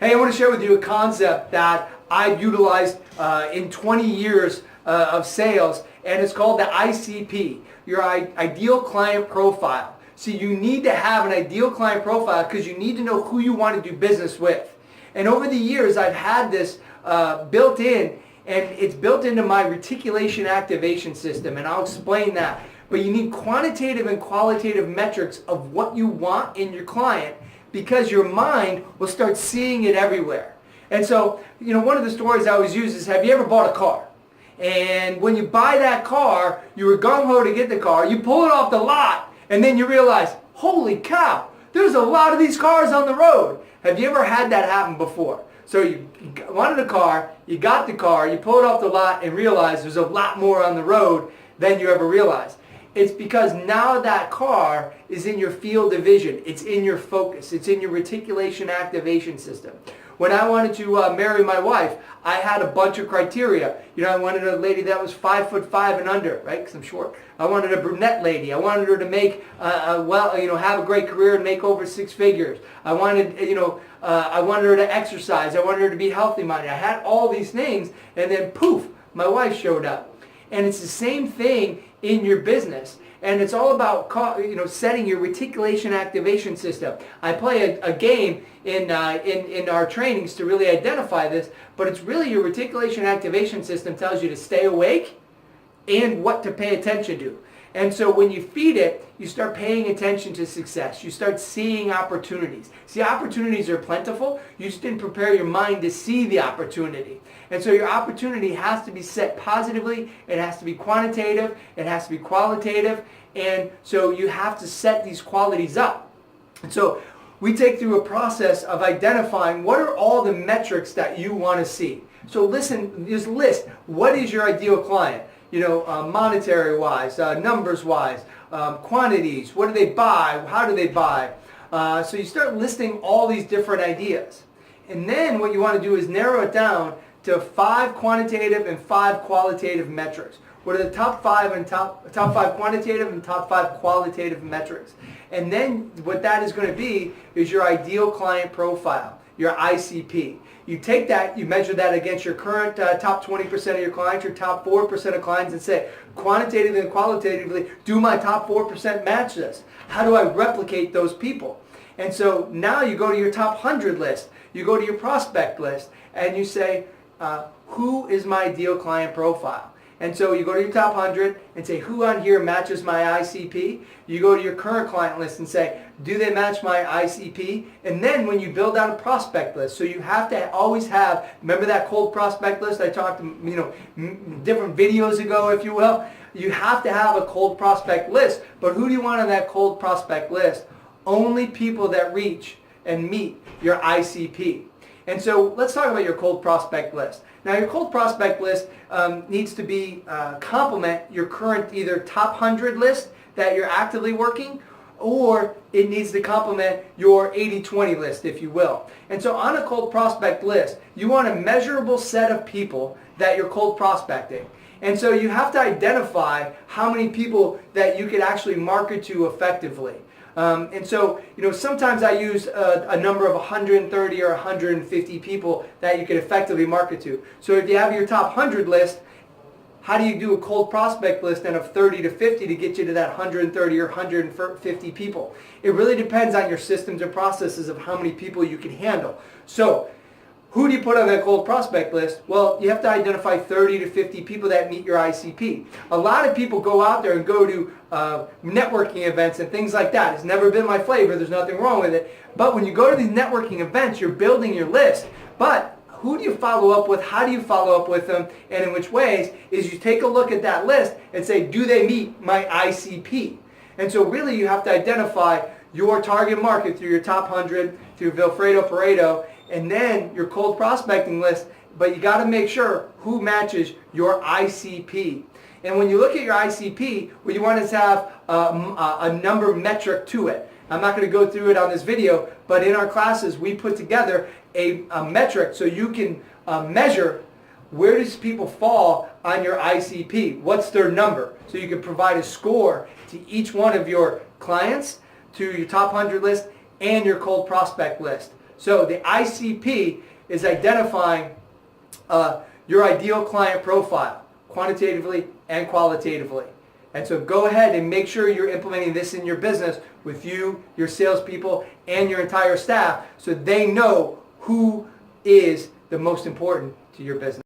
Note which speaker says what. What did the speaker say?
Speaker 1: Hey, I want to share with you a concept that I've utilized in 20 years of sales, and it's called the ICP, your ideal client profile. So you need to have an ideal client profile because you need to know who you want to do business with. And over the years, I've had this built in, and it's built into my reticulation activation system, and I'll explain that. But you need quantitative and qualitative metrics of what you want in your client, because your mind will start seeing it everywhere. And so, one of the stories I always use is, have you ever bought a car? And when you buy that car, you were gung-ho to get the car, you pull it off the lot, and then you realize, holy cow, there's a lot of these cars on the road. Have you ever had that happen before? So you wanted a car, you got the car, you pull it off the lot and realize there's a lot more on the road than you ever realized. It's because now that car is in your field of vision. It's in your focus. It's in your reticulation activation system. When I wanted to marry my wife, I had a bunch of criteria. I wanted a lady that was 5'5" and under, right? Because I'm short. I wanted a brunette lady. I wanted her to make have a great career and make over 6 figures. I wanted, I wanted her to exercise. I wanted her to be healthy-minded. I had all these things, and then poof, my wife showed up. And it's the same thing in your business. And it's all about setting your reticulation activation system. I play a game in our trainings to really identify this, but it's really your reticulation activation system tells you to stay awake and what to pay attention to. And so when you feed it, you start paying attention to success. You start seeing opportunities. See, opportunities are plentiful. You just didn't prepare your mind to see the opportunity. And so your opportunity has to be set positively. It has to be quantitative. It has to be qualitative. And so you have to set these qualities up. And so we take through a process of identifying what are all the metrics that you want to see. So listen, just list, what is your ideal client? Monetary-wise, numbers-wise, quantities, what do they buy, how do they buy? So you start listing all these different ideas. And then what you want to do is narrow it down to 5 quantitative and 5 qualitative metrics. What are the top 5 and top 5 quantitative and top 5 qualitative metrics? And then what that is going to be is your ideal client profile, your ICP. You take that, you measure that against your current top 20% of your clients, your top 4% of clients, and say, quantitatively and qualitatively, do my top 4% match this? How do I replicate those people? And so now you go to your top 100 list, you go to your prospect list, and you say, who is my ideal client profile? And so you go to your top 100 and say, who on here matches my ICP? You go to your current client list and say, do they match my ICP? And then when you build out a prospect list, so you have to always have, remember that cold prospect list I talked, different videos ago, if you will? You have to have a cold prospect list. But who do you want on that cold prospect list? Only people that reach and meet your ICP. And so let's talk about your cold prospect list. Now your cold prospect list needs to be complement your current either top 100 list that you're actively working, or it needs to complement your 80-20 list, if you will. And so on a cold prospect list, you want a measurable set of people that you're cold prospecting. And so you have to identify how many people that you could actually market to effectively. And so, sometimes I use a number of 130 or 150 people that you can effectively market to. So if you have your top 100 list, how do you do a cold prospect list then of 30 to 50 to get you to that 130 or 150 people? It really depends on your systems and processes of how many people you can handle. So who do you put on that cold prospect list? Well, you have to identify 30 to 50 people that meet your ICP. A lot of people go out there and go to networking events and things like that. It's never been my flavor. There's nothing wrong with it. But when you go to these networking events, you're building your list. But who do you follow up with? How do you follow up with them? And in which ways is you take a look at that list and say, do they meet my ICP? And so really you have to identify your target market through your top 100, through Vilfredo Pareto, and then your cold prospecting list, but you got to make sure who matches your ICP. And when you look at your ICP, what you want is to have a number metric to it. I'm not going to go through it on this video, but in our classes we put together a metric so you can measure where does people fall on your ICP. What's their number? So you can provide a score to each one of your clients, to your top 100 list, and your cold prospect list. So the ICP is identifying your ideal client profile, quantitatively and qualitatively. And so go ahead and make sure you're implementing this in your business with you, your salespeople, and your entire staff so they know who is the most important to your business.